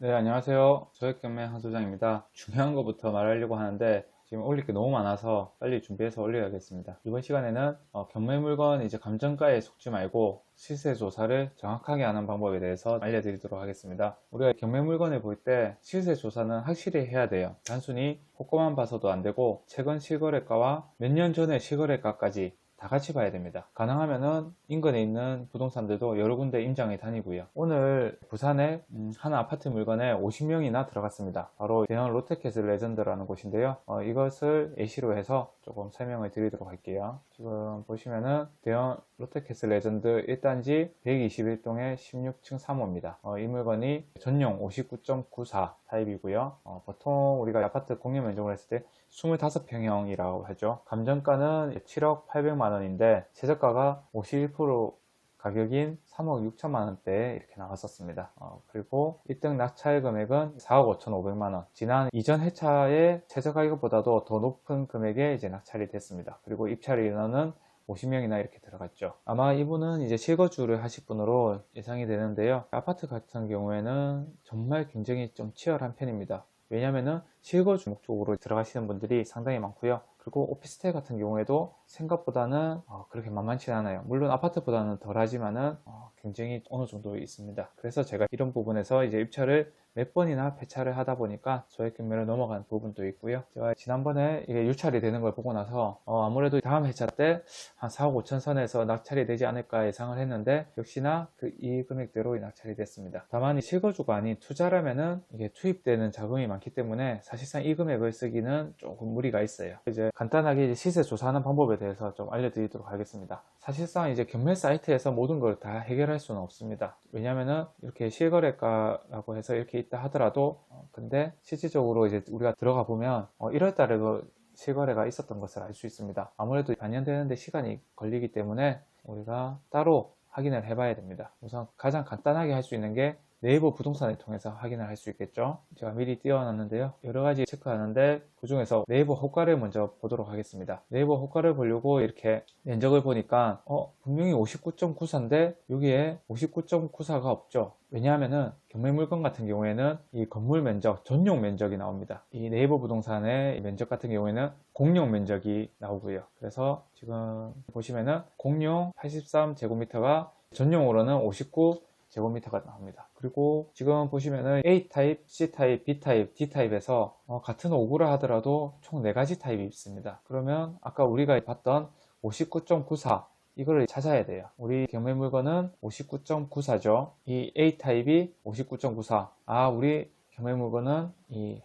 네, 안녕하세요. 저액경매 한소장입니다. 중요한 것부터 말하려고 하는데 지금 올릴 게 너무 많아서 빨리 준비해서 올려야겠습니다. 이번 시간에는 경매 물건 이제 감정가에 속지 말고 시세 조사를 정확하게 하는 방법에 대해서 알려드리도록 하겠습니다. 우리가 경매 물건을 볼 때 시세 조사는 확실히 해야 돼요. 단순히 호가만 봐서도 안 되고 최근 실거래가와 몇 년 전의 실거래가까지 다 같이 봐야 됩니다. 가능하면은 인근에 있는 부동산들도 여러 군데 임장에 다니고요. 오늘 부산에 한 아파트 물건에 50명이나 들어갔습니다. 바로 대형 롯데캐슬 레전드라는 곳인데요. 이것을 예시로 해서 조금 설명을 드리도록 할게요. 지금 보시면은 대형 롯데캐슬 레전드 1단지 121동의 16층 3호입니다. 이 물건이 전용 59.94 타입이고요. 보통 우리가 아파트 공유 면적을 했을 때 25평형이라고 하죠. 감정가는 7억 800만 원인데 최저가가 51% 가격인 3억 6천만 원대에 이렇게 나왔었습니다. 그리고 1등 낙찰 금액은 4억 5,500만 원. 지난 이전 회차의 최저 가격보다도 더 높은 금액에 이제 낙찰이 됐습니다. 그리고 입찰 인원은 50명이나 이렇게 들어갔죠. 아마 이분은 이제 실거주를 하실 분으로 예상이 되는데요. 아파트 같은 경우에는 정말 굉장히 좀 치열한 편입니다. 왜냐면은 실거주 목적으로 들어가시는 분들이 상당히 많고요. 그리고 오피스텔 같은 경우에도 생각보다는 그렇게 만만치 않아요. 물론 아파트보다는 덜하지만은 굉장히 어느 정도 있습니다. 그래서 제가 이런 부분에서 이제 입찰을 몇 번이나 폐차를 하다 보니까 소액 경매로 넘어간 부분도 있고요. 제가 지난번에 이게 유찰이 되는 걸 보고 나서 아무래도 다음 회차 때 한 4억 5천 선에서 낙찰이 되지 않을까 예상을 했는데 역시나 이 금액대로 낙찰이 됐습니다. 다만 이 실거주가 아닌 투자라면은 이게 투입되는 자금이 많기 때문에 사실상 이 금액을 쓰기는 조금 무리가 있어요. 이제 간단하게 이제 시세 조사하는 방법에 대해서 좀 알려드리도록 하겠습니다. 사실상 이제 경매 사이트에서 모든 걸 다 해결할 수는 없습니다. 왜냐면은 이렇게 실거래가라고 해서 이렇게 있다 하더라도 근데 실질적으로 이제 우리가 들어가 보면 1월 달에 그 실거래가 있었던 것을 알 수 있습니다. 아무래도 반영되는데 시간이 걸리기 때문에 우리가 따로 확인을 해 봐야 됩니다. 우선 가장 간단하게 할 수 있는 게 네이버 부동산을 통해서 확인을 할 수 있겠죠. 제가 미리 띄워놨는데요. 여러 가지 체크하는데 그 중에서 네이버 호가를 먼저 보도록 하겠습니다. 네이버 호가를 보려고 이렇게 면적을 보니까 분명히 59.94인데 여기에 59.94가 없죠. 왜냐하면은 경매 물건 같은 경우에는 이 건물 면적, 전용 면적이 나옵니다. 이 네이버 부동산의 면적 같은 경우에는 공용 면적이 나오고요. 그래서 지금 보시면은 공용 83제곱미터가 전용으로는 59 제곱미터가 나옵니다. 그리고 지금 보시면은 A타입, C타입, B타입, D타입에서 같은 오구라 하더라도 총 4가지 타입이 있습니다. 그러면 아까 우리가 봤던 59.94 이거를 찾아야 돼요. 우리 경매 물건은 59.94죠. 이 A타입이 59.94. 우리 경매 물건은 이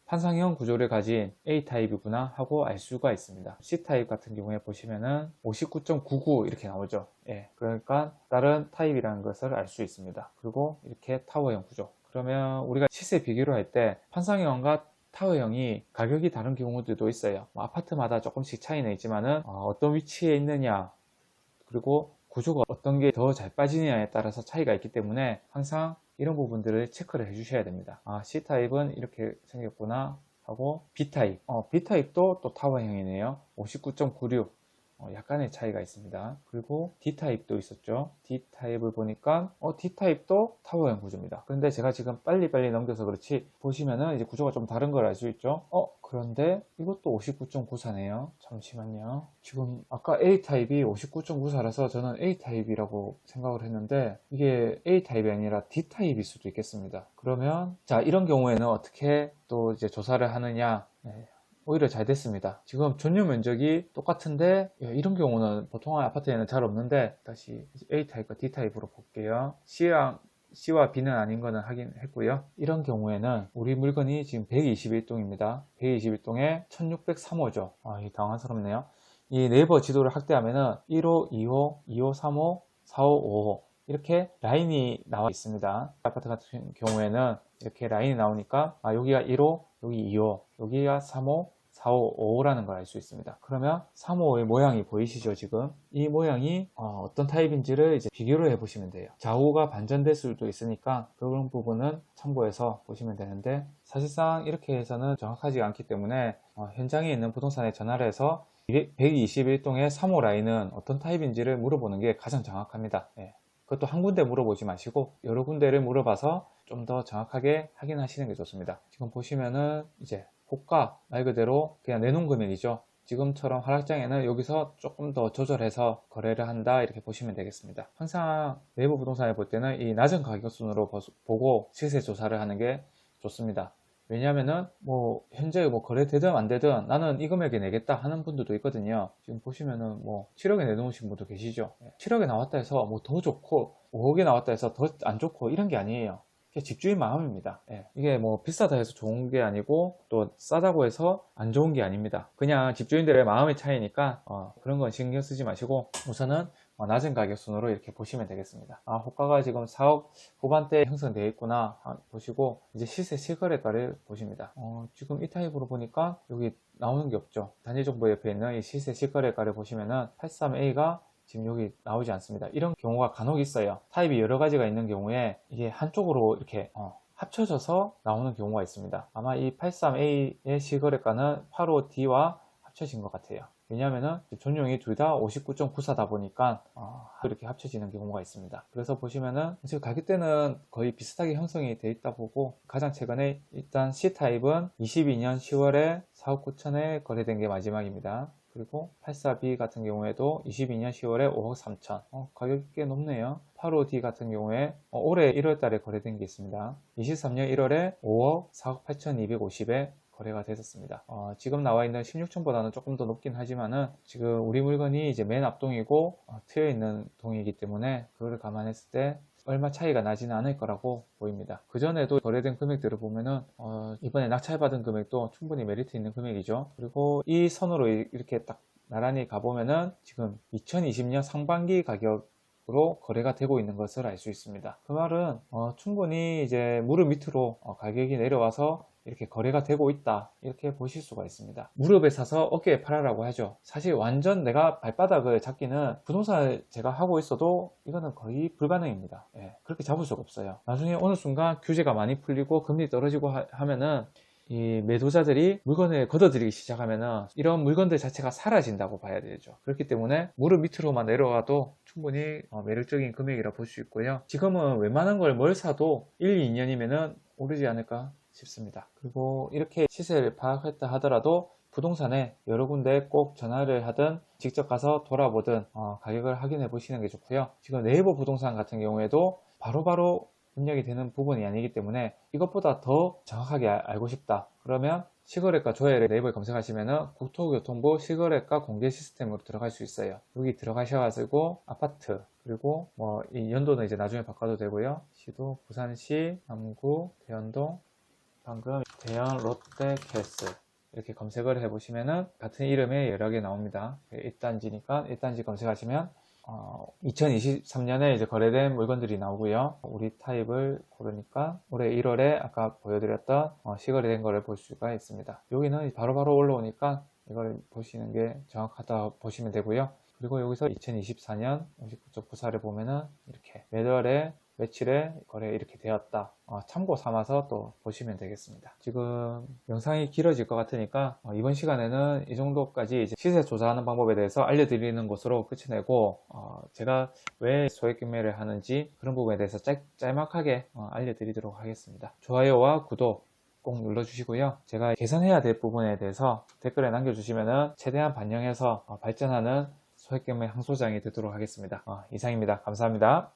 판상형 구조를 가진 A타입이구나 하고 알 수가 있습니다. C타입 같은 경우에 보시면은 59.99 이렇게 나오죠. 그러니까 다른 타입이라는 것을 알 수 있습니다. 그리고 이렇게 타워형 구조. 그러면 우리가 시세 비교를 할 때 판상형과 타워형이 가격이 다른 경우들도 있어요. 아파트마다 조금씩 차이는 있지만은 어떤 위치에 있느냐 그리고 구조가 어떤 게 더 잘 빠지느냐에 따라서 차이가 있기 때문에 항상 이런 부분들을 체크를 해 주셔야 됩니다. C타입은 이렇게 생겼구나 하고 B타입도 또 타워형이네요. 59.96 약간의 차이가 있습니다. 그리고 D타입도 있었죠. D타입을 보니까 D타입도 타워형 구조입니다. 그런데 제가 지금 빨리빨리 넘겨서 그렇지 보시면은 이제 구조가 좀 다른 걸 알 수 있죠. 그런데 이것도 59.94네요. 잠시만요. 지금 아까 A타입이 59.94라서 저는 A타입이라고 생각을 했는데 이게 A타입이 아니라 D타입일 수도 있겠습니다. 그러면 자 이런 경우에는 어떻게 또 이제 조사를 하느냐. 오히려 잘 됐습니다. 지금 전용 면적이 똑같은데 이런 경우는 보통 아파트에는 잘 없는데 다시 A타입과 D타입으로 볼게요. C와 B는 아닌 거는 확인했고요. 이런 경우에는 우리 물건이 지금 121동입니다. 121동에 1603호죠. 이 당황스럽네요. 이 네이버 지도를 확대하면은 1호, 2호, 2호, 3호, 4호, 5호 이렇게 라인이 나와 있습니다. 아파트 같은 경우에는 이렇게 라인이 나오니까 여기가 1호, 여기 2호, 여기가 3호, 4호, 5호라는 걸 알 수 있습니다. 그러면 3호의 모양이 보이시죠? 지금 이 모양이 어떤 타입인지를 이제 비교를 해 보시면 돼요. 좌우가 반전될 수도 있으니까 그런 부분은 참고해서 보시면 되는데 사실상 이렇게 해서는 정확하지 않기 때문에 현장에 있는 부동산에 전화를 해서 121동의 3호 라인은 어떤 타입인지를 물어보는 게 가장 정확합니다. 그것도 한 군데 물어보지 마시고 여러 군데를 물어봐서 좀 더 정확하게 확인하시는 게 좋습니다. 지금 보시면은 이제 호가 말 그대로 그냥 내놓은 금액이죠. 지금처럼 하락장에는 여기서 조금 더 조절해서 거래를 한다 이렇게 보시면 되겠습니다. 항상 네이버 부동산을 볼 때는 이 낮은 가격순으로 보고 시세 조사를 하는 게 좋습니다. 왜냐하면은 뭐 현재 뭐 거래되든 안 되든 나는 이 금액에 내겠다 하는 분들도 있거든요. 지금 보시면은 뭐 7억에 내놓으신 분도 계시죠. 7억에 나왔다 해서 뭐 더 좋고 5억에 나왔다 해서 더 안 좋고 이런 게 아니에요. 집주인 마음입니다. 이게 뭐 비싸다 해서 좋은 게 아니고 또 싸다고 해서 안 좋은 게 아닙니다. 그냥 집주인들의 마음의 차이니까 그런 건 신경 쓰지 마시고 우선은 낮은 가격순으로 이렇게 보시면 되겠습니다. 호가가 지금 4억 후반대에 형성되어 있구나 보시고 이제 시세 실거래가를 보십니다. 지금 이 타입으로 보니까 여기 나오는 게 없죠. 단일정보 옆에 있는 이 시세 실거래가를 보시면은 83A가 지금 여기 나오지 않습니다. 이런 경우가 간혹 있어요. 타입이 여러 가지가 있는 경우에 이게 한쪽으로 이렇게 합쳐져서 나오는 경우가 있습니다. 아마 이 83A의 실거래가는 85D와 합쳐진 것 같아요. 왜냐하면은 전용이 둘 다 59.94다 보니까 이렇게 합쳐지는 경우가 있습니다. 그래서 보시면은 지금 가격대는 거의 비슷하게 형성이 되어 있다 보고 가장 최근에 일단 C타입은 22년 10월에 4억 9천에 거래된 게 마지막입니다. 그리고 84B 같은 경우에도 22년 10월에 5억 3천 가격이 꽤 높네요. 85D 같은 경우에 올해 1월 달에 거래된 게 있습니다. 23년 1월에 5억 4억 8,250에 거래가 됐었습니다. 지금 나와 있는 16층보다는 조금 더 높긴 하지만은 지금 우리 물건이 이제 맨 앞동이고 트여 있는 동이기 때문에 그걸 감안했을 때 얼마 차이가 나지는 않을 거라고 보입니다. 그전에도 거래된 금액들을 보면은 이번에 낙찰받은 금액도 충분히 메리트 있는 금액이죠. 그리고 이 선으로 이렇게 딱 나란히 가보면은 지금 2020년 상반기 가격으로 거래가 되고 있는 것을 알 수 있습니다. 그 말은 충분히 이제 무릎 밑으로 가격이 내려와서 이렇게 거래가 되고 있다 이렇게 보실 수가 있습니다. 무릎에 사서 어깨에 팔아라고 하죠. 사실 완전 내가 발바닥을 잡기는 부동산을 제가 하고 있어도 이거는 거의 불가능입니다. 그렇게 잡을 수가 없어요. 나중에 어느 순간 규제가 많이 풀리고 금리 떨어지고 하면은 이 매도자들이 물건을 걷어들이기 시작하면은 이런 물건들 자체가 사라진다고 봐야 되죠. 그렇기 때문에 무릎 밑으로만 내려와도 충분히 매력적인 금액이라 볼 수 있고요. 지금은 웬만한 걸 뭘 사도 1, 2년이면은 오르지 않을까 싶습니다. 그리고 이렇게 시세를 파악했다 하더라도 부동산에 여러 군데 꼭 전화를 하든 직접 가서 돌아보든 가격을 확인해 보시는 게 좋고요. 지금 네이버 부동산 같은 경우에도 바로바로 입력이 되는 부분이 아니기 때문에 이것보다 더 정확하게 알고 싶다 그러면 실거래가 조회를 네이버에 검색하시면은 국토교통부 실거래가 공개 시스템으로 들어갈 수 있어요. 여기 들어가셔가지고 아파트 그리고 뭐 이 연도는 이제 나중에 바꿔도 되고요. 시도 부산시 남구 대연동 방금 대연 롯데캐슬 이렇게 검색을 해보시면은 같은 이름의 여러 개 나옵니다. 1단지니까 1단지 검색하시면 2023년에 이제 거래된 물건들이 나오고요. 우리 타입을 고르니까 올해 1월에 아까 보여드렸던 시거래된 거를 볼 수가 있습니다. 여기는 바로바로 올라오니까 이걸 보시는 게 정확하다 보시면 되고요. 그리고 여기서 2024년 59.94를 보면은 이렇게 몇 월에 며칠에 거래 이렇게 되었다 참고 삼아서 또 보시면 되겠습니다. 지금 영상이 길어질 것 같으니까 이번 시간에는 이 정도까지 이제 시세 조사하는 방법에 대해서 알려드리는 것으로 끝이 내고 제가 왜 소액 경매를 하는지 그런 부분에 대해서 짤막하게 알려드리도록 하겠습니다. 좋아요와 구독 꼭 눌러주시고요. 제가 개선해야 될 부분에 대해서 댓글에 남겨주시면 최대한 반영해서 발전하는 소액 경매 항소장이 되도록 하겠습니다. 이상입니다. 감사합니다.